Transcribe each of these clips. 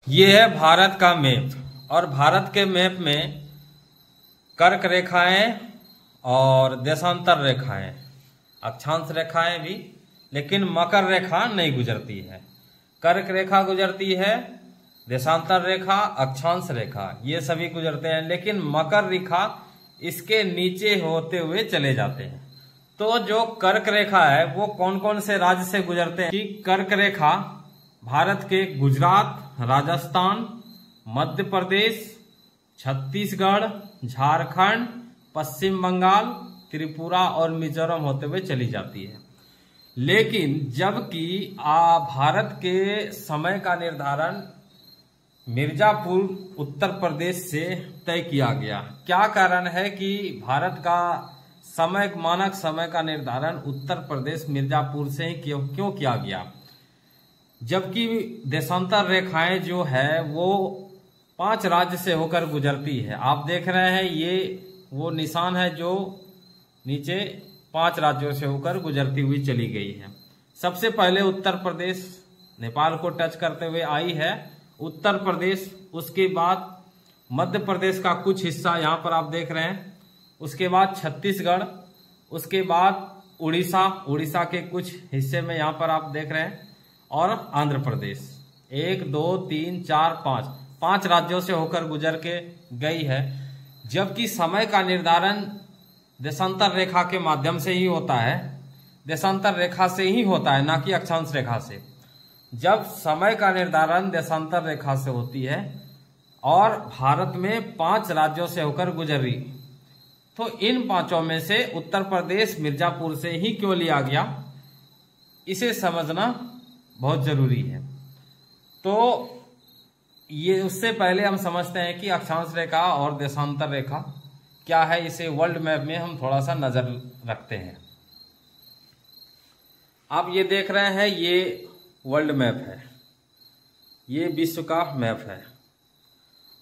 ये है भारत का मैप और भारत के मैप में कर्क रेखाएं और देशांतर रेखाएं, अक्षांश रेखाएं भी, लेकिन मकर रेखा नहीं गुजरती है। कर्क रेखा गुजरती है, देशांतर रेखा, अक्षांश रेखा ये सभी गुजरते हैं, लेकिन मकर रेखा इसके नीचे होते हुए चले जाते हैं। तो जो कर्क रेखा है वो कौन कौन से राज्य से गुजरते हैं कि कर्क रेखा भारत के गुजरात, राजस्थान, मध्य प्रदेश, छत्तीसगढ़, झारखंड, पश्चिम बंगाल, त्रिपुरा और मिजोरम होते हुए चली जाती है। लेकिन जबकि भारत के समय का निर्धारण मिर्जापुर उत्तर प्रदेश से तय किया गया। क्या कारण है कि भारत का समय, मानक समय का निर्धारण उत्तर प्रदेश मिर्जापुर से क्यों किया गया, जबकि देशांतर रेखाएं जो है वो 5 राज्य से होकर गुजरती है। आप देख रहे हैं ये वो निशान है जो नीचे 5 राज्यों से होकर गुजरती हुई चली गई है। सबसे पहले उत्तर प्रदेश नेपाल को टच करते हुए आई है, उत्तर प्रदेश, उसके बाद मध्य प्रदेश का कुछ हिस्सा यहाँ पर आप देख रहे हैं, उसके बाद छत्तीसगढ़, उसके बाद उड़ीसा, उड़ीसा के कुछ हिस्से में यहाँ पर आप देख रहे हैं, और आंध्र प्रदेश। 1 2 3 4 5 राज्यों से होकर गुजर के गई है। जबकि समय का निर्धारण देशांतर रेखा के माध्यम से ही होता है, देशांतर रेखा से ही होता है, ना कि अक्षांश रेखा से। जब समय का निर्धारण देशांतर रेखा से होती है और भारत में 5 राज्यों से होकर गुजरी, तो इन 5 में से उत्तर प्रदेश मिर्जापुर से ही क्यों लिया गया, इसे समझना बहुत जरूरी है। तो ये उससे पहले हम समझते हैं कि अक्षांश रेखा और देशांतर रेखा क्या है, इसे वर्ल्ड मैप में हम थोड़ा सा नजर रखते हैं। आप ये देख रहे हैं, ये वर्ल्ड मैप है, ये विश्व का मैप है।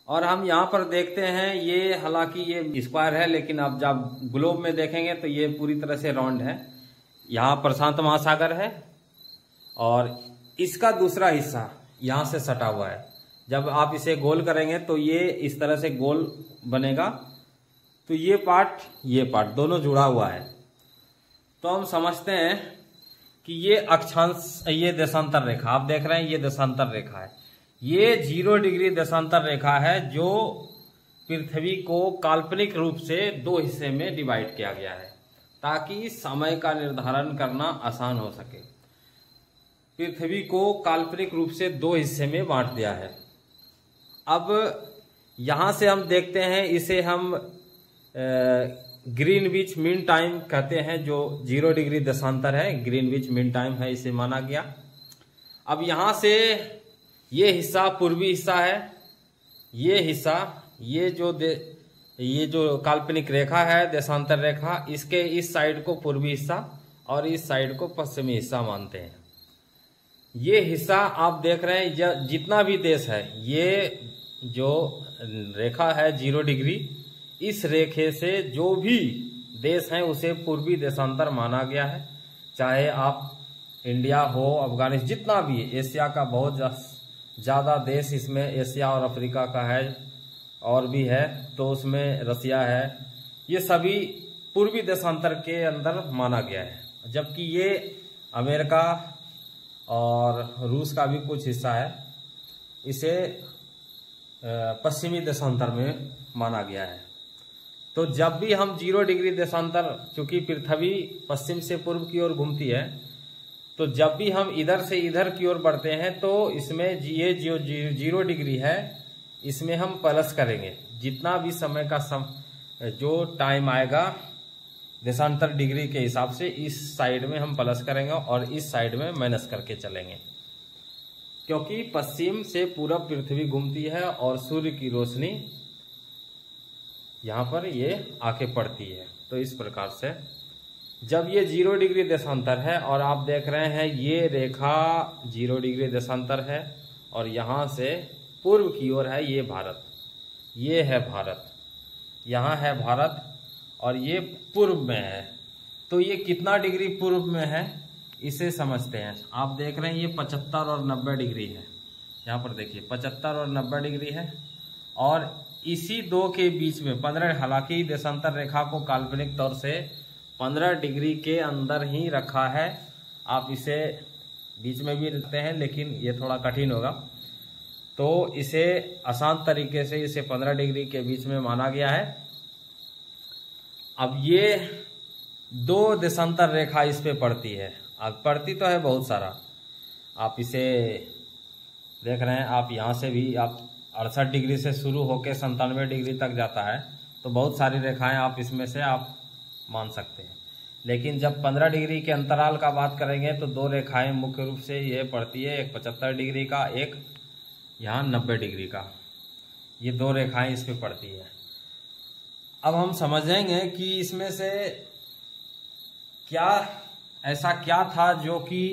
और हम यहाँ पर देखते हैं, ये हालांकि ये स्क्वायर है, लेकिन आप जब ग्लोब में देखेंगे तो ये पूरी तरह से राउंड है। यहाँ प्रशांत महासागर है और इसका दूसरा हिस्सा यहाँ से सटा हुआ है। जब आप इसे गोल करेंगे तो ये इस तरह से गोल बनेगा, तो ये पार्ट दोनों जुड़ा हुआ है। तो हम समझते हैं कि ये अक्षांश, ये देशांतर रेखा आप देख रहे हैं, ये देशांतर रेखा है। ये 0 डिग्री देशांतर रेखा है जो पृथ्वी को काल्पनिक रूप से 2 हिस्से में डिवाइड किया गया है ताकि समय का निर्धारण करना आसान हो सके। पृथ्वी को काल्पनिक रूप से 2 हिस्से में बांट दिया है। अब यहां से हम देखते हैं, इसे हम ग्रीनविच मीन टाइम कहते हैं, जो 0 डिग्री देशांतर है, ग्रीनविच मीन टाइम है, इसे माना गया। अब यहां से ये हिस्सा पूर्वी हिस्सा है, ये हिस्सा, ये जो काल्पनिक रेखा है देशांतर रेखा, इसके इस साइड को पूर्वी हिस्सा और इस साइड को पश्चिमी हिस्सा मानते हैं। ये हिस्सा आप देख रहे हैं, जितना भी देश है, ये जो रेखा है 0 डिग्री, इस रेखे से जो भी देश हैं उसे पूर्वी देशांतर माना गया है। चाहे आप इंडिया हो, अफगानिस्तान, जितना भी एशिया का बहुत ज्यादा देश, इसमें एशिया और अफ्रीका का है और भी है, तो उसमें रसिया है, ये सभी पूर्वी देशांतर के अंदर माना गया है। जबकि ये अमेरिका और रूस का भी कुछ हिस्सा है, इसे पश्चिमी देशांतर में माना गया है। तो जब भी हम 0 डिग्री देशांतर, चूंकि पृथ्वी पश्चिम से पूर्व की ओर घूमती है, तो जब भी हम इधर से इधर की ओर बढ़ते हैं तो इसमें ये जो 0 डिग्री है इसमें हम प्लस करेंगे। जितना भी समय का जो टाइम आएगा देशांतर डिग्री के हिसाब से, इस साइड में हम प्लस करेंगे और इस साइड में माइनस करके चलेंगे, क्योंकि पश्चिम से पूरब पृथ्वी घूमती है और सूर्य की रोशनी यहाँ पर ये आके पड़ती है। तो इस प्रकार से जब ये 0 डिग्री देशांतर है और आप देख रहे हैं ये रेखा 0 डिग्री देशांतर है और यहाँ से पूर्व की ओर है ये भारत, ये है भारत, यहाँ है भारत और ये पूर्व में है। तो ये कितना डिग्री पूर्व में है इसे समझते हैं। आप देख रहे हैं ये 75 और 90 डिग्री है, यहाँ पर देखिए 75 और 90 डिग्री है, और इसी दो के बीच में 15, हालांकि देशांतर रेखा को काल्पनिक तौर से 15 डिग्री के अंदर ही रखा है। आप इसे बीच में भी रखते हैं, लेकिन ये थोड़ा कठिन होगा, तो इसे आसान तरीके से इसे 15 डिग्री के बीच में माना गया है। अब ये दो देशांतर रेखा इस पे पड़ती है, अब पड़ती तो है बहुत सारा, आप इसे देख रहे हैं, आप यहाँ से भी आप 68 डिग्री से शुरू होकर 97 डिग्री तक जाता है, तो बहुत सारी रेखाएं आप इसमें से आप मान सकते हैं। लेकिन जब 15 डिग्री के अंतराल का बात करेंगे तो दो रेखाएं मुख्य रूप से ये पड़ती है, एक 75 डिग्री का, एक यहाँ 90 डिग्री का, ये दो रेखाएं इस पे पड़ती है। अब हम समझेंगे कि इसमें से ऐसा क्या था जो कि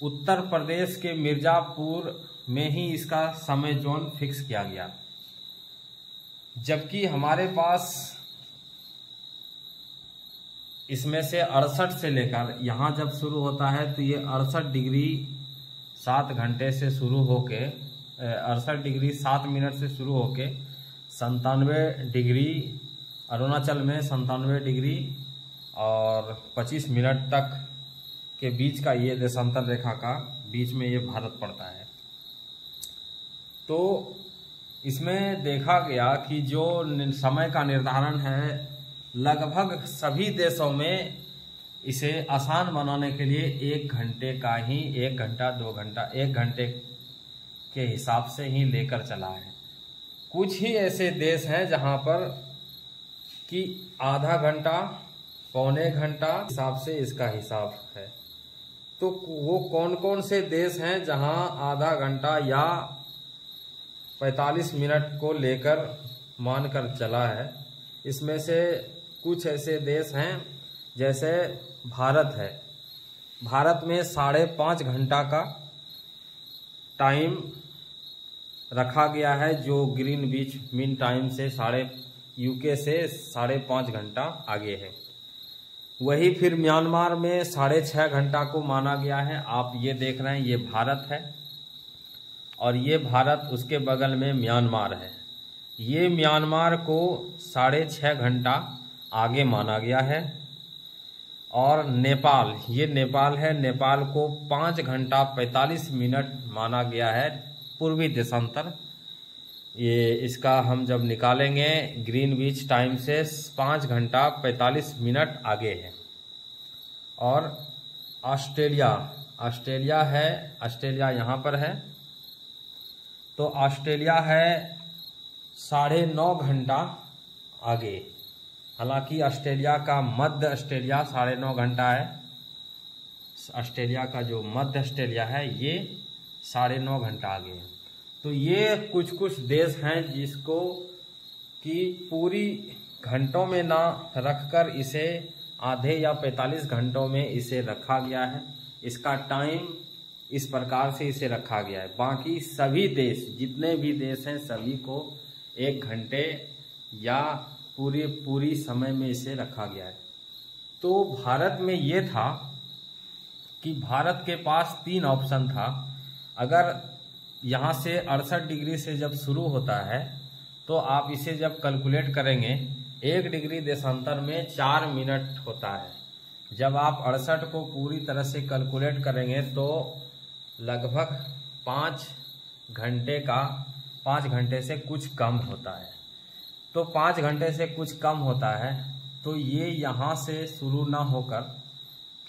उत्तर प्रदेश के मिर्जापुर में ही इसका समय जोन फिक्स किया गया, जबकि हमारे पास इसमें से 68 से लेकर यहाँ जब शुरू होता है तो ये 68 डिग्री 7 घंटे से शुरू होके 68 डिग्री 7 मिनट से शुरू होके 97 डिग्री अरुणाचल में 97 डिग्री और 25 मिनट तक के बीच का ये देशांतर रेखा का बीच में ये भारत पड़ता है। तो इसमें देखा गया कि जो समय का निर्धारण है लगभग सभी देशों में इसे आसान बनाने के लिए 1 घंटे का ही 1 घंटा 2 घंटा 1 घंटे के हिसाब से ही लेकर चला है। कुछ ही ऐसे देश हैं जहां पर कि आधा घंटा पौने घंटा हिसाब से इसका हिसाब है। तो वो कौन कौन से देश हैं जहां आधा घंटा या 45 मिनट को लेकर मानकर चला है? इसमें से कुछ ऐसे देश हैं जैसे भारत है। भारत में 5.5 घंटा का टाइम रखा गया है, जो ग्रीनविच मीन टाइम से यूके से 5.5 घंटा आगे है। वही फिर म्यांमार में 6.5 घंटा को माना गया है। आप ये देख रहे हैं, ये भारत है और ये भारत, उसके बगल में म्यांमार है। ये म्यांमार को 6.5 घंटा आगे माना गया है। और नेपाल, ये नेपाल है, नेपाल को 5 घंटा 45 मिनट माना गया है पूर्वी देशांतर। ये इसका हम जब निकालेंगे ग्रीनविच टाइम से 5 घंटा 45 मिनट आगे है। और ऑस्ट्रेलिया है, ऑस्ट्रेलिया यहाँ पर है, तो ऑस्ट्रेलिया है 9.5 घंटा आगे। हालांकि ऑस्ट्रेलिया का मध्य ऑस्ट्रेलिया 9.5 घंटा है। ऑस्ट्रेलिया का जो मध्य ऑस्ट्रेलिया है ये 9.5 घंटा आगे है। तो ये कुछ कुछ देश हैं जिसको कि पूरी घंटों में ना रखकर इसे आधे या 45 घंटों में इसे रखा गया है। इसका टाइम इस प्रकार से इसे रखा गया है। बाकी सभी देश, जितने भी देश हैं, सभी को 1 घंटे या पूरी समय में इसे रखा गया है। तो भारत में ये था कि भारत के पास 3 ऑप्शन था। अगर यहाँ से 68 डिग्री से जब शुरू होता है तो आप इसे जब कैलकुलेट करेंगे 1 डिग्री देशांतर में 4 मिनट होता है। जब आप 68 को पूरी तरह से कैलकुलेट करेंगे तो लगभग 5 घंटे से कुछ कम होता है। तो 5 घंटे से कुछ कम होता है, तो ये यहाँ से शुरू ना होकर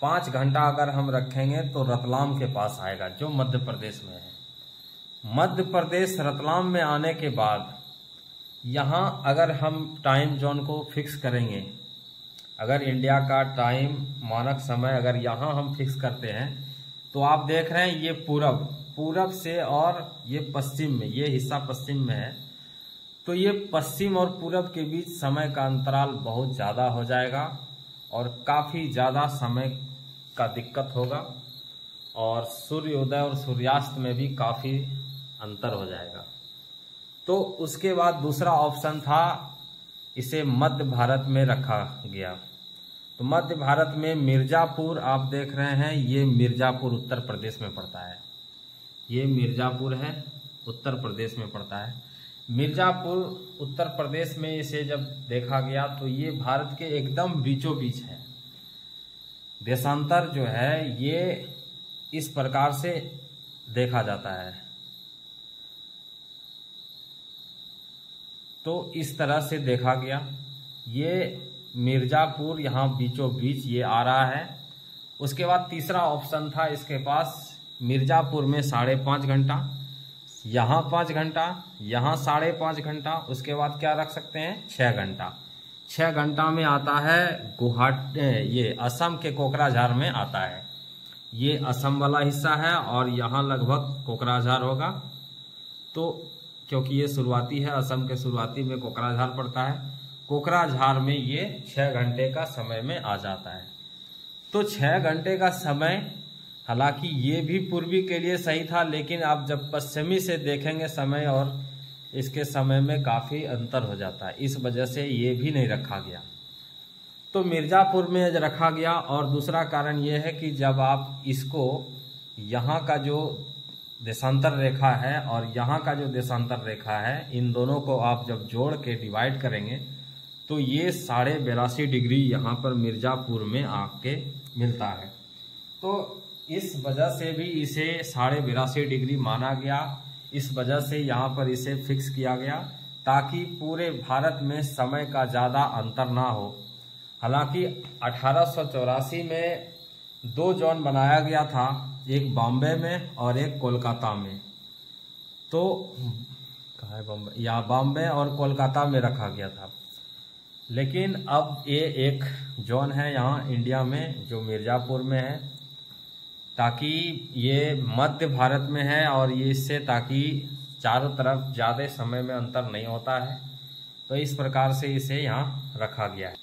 5 घंटा अगर हम रखेंगे तो रतलाम के पास आएगा, जो मध्य प्रदेश में है। मध्य प्रदेश रतलाम में आने के बाद यहाँ अगर हम टाइम जोन को फिक्स करेंगे, अगर इंडिया का टाइम मानक समय अगर यहाँ हम फिक्स करते हैं तो आप देख रहे हैं ये पूरब से और ये पश्चिम में, ये हिस्सा पश्चिम में है। तो ये पश्चिम और पूरब के बीच समय का अंतराल बहुत ज़्यादा हो जाएगा और काफ़ी ज़्यादा समय का दिक्कत होगा और सूर्योदय और सूर्यास्त में भी काफ़ी अंतर हो जाएगा। तो उसके बाद दूसरा ऑप्शन था, इसे मध्य भारत में रखा गया। तो मध्य भारत में मिर्जापुर आप देख रहे हैं, ये मिर्जापुर उत्तर प्रदेश में पड़ता है। ये मिर्ज़ापुर है, उत्तर प्रदेश में पड़ता है। मिर्ज़ापुर उत्तर प्रदेश में इसे जब देखा गया तो ये भारत के एकदम बीचों बीच है। देशांतर जो है ये इस प्रकार से देखा जाता है, तो इस तरह से देखा गया। ये मिर्ज़ापुर यहाँ बीचों बीच ये आ रहा है। उसके बाद तीसरा ऑप्शन था इसके पास, मिर्ज़ापुर में 5.5 घंटा, यहाँ 5 घंटा, यहाँ 5.5 घंटा, उसके बाद क्या रख सकते हैं 6 घंटा। 6 घंटा में आता है गुवाहाटी, ये असम के कोकराझार में आता है। ये असम वाला हिस्सा है और यहाँ लगभग कोकराझार होगा, तो क्योंकि ये शुरुआती है, असम के शुरुआती में कोकराझार पड़ता है। कोकराझार में ये 6 घंटे का समय में आ जाता है। तो 6 घंटे का समय, हालांकि ये भी पूर्वी के लिए सही था, लेकिन आप जब पश्चिमी से देखेंगे समय और इसके समय में काफ़ी अंतर हो जाता है, इस वजह से ये भी नहीं रखा गया। तो मिर्ज़ापुर में रखा गया। और दूसरा कारण ये है कि जब आप इसको यहाँ का जो देशांतर रेखा है और यहाँ का जो देशांतर रेखा है, इन दोनों को आप जब जोड़ के डिवाइड करेंगे तो ये 82.5 डिग्री यहाँ पर मिर्ज़ापुर में आके मिलता है। तो इस वजह से भी इसे 82.5 डिग्री माना गया। इस वजह से यहाँ पर इसे फिक्स किया गया ताकि पूरे भारत में समय का ज़्यादा अंतर ना हो। हालांकि 1884 में 2 जोन बनाया गया था, एक बॉम्बे में और एक कोलकाता में। तो कहाँ है बॉम्बे, या बॉम्बे और कोलकाता में रखा गया था, लेकिन अब ये एक जोन है यहाँ इंडिया में जो मिर्ज़ापुर में है, ताकि ये मध्य भारत में है और ये इससे ताकि चारों तरफ ज़्यादा समय में अंतर नहीं होता है, तो इस प्रकार से इसे यहाँ रखा गया है।